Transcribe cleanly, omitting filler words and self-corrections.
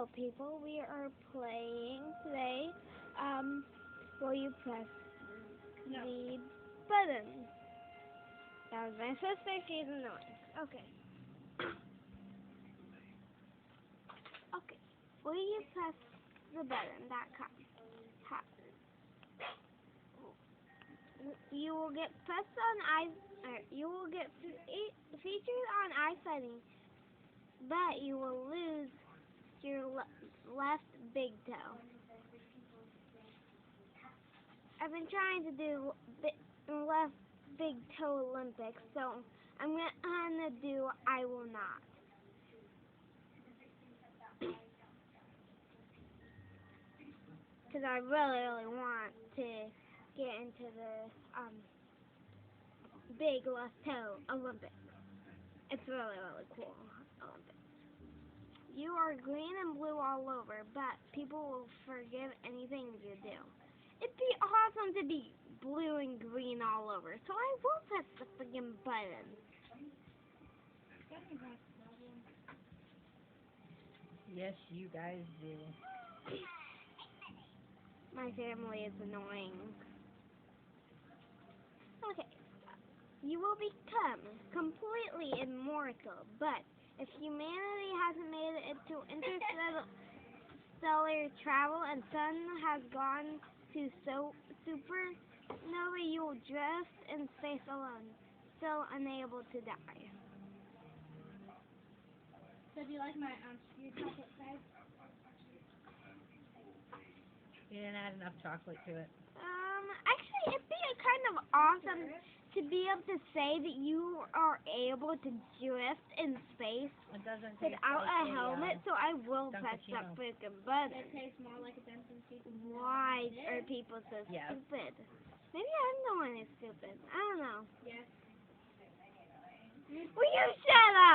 Hello, people. We are playing today. Will you press the button? That was my sister. She's annoying. Okay. Okay. Will you press the button? That comes. You will get pressed on you will get featured on iSighting, but you will lose your left big toe. I've been trying to do left big toe Olympics, so I'm gonna do I will not. Because I really want to get into the big left toe Olympics. It's really cool Olympics. You are green and blue all over, but people will forgive anything you do. It'd be awesome to be blue and green all over, so I will press the friggin' button. Yes, you guys do. My family is annoying. Okay. You will become completely immortal, but if humanity hasn't made it to interstellar travel and sun has gone to supernova, you will drift in space alone, still unable to die. So do you like my your chocolate side? You didn't add enough chocolate to it. Actually, it'd be kind of awesome to be able to say that you are able to drift in space It doesn't taste without like a helmet, so I will press that Dunkaccino. freaking button. It tastes more like a Dunkin' Chicken. Why are people so Yes. stupid? Maybe I'm the one who's stupid. I don't know. Yes. Will you shut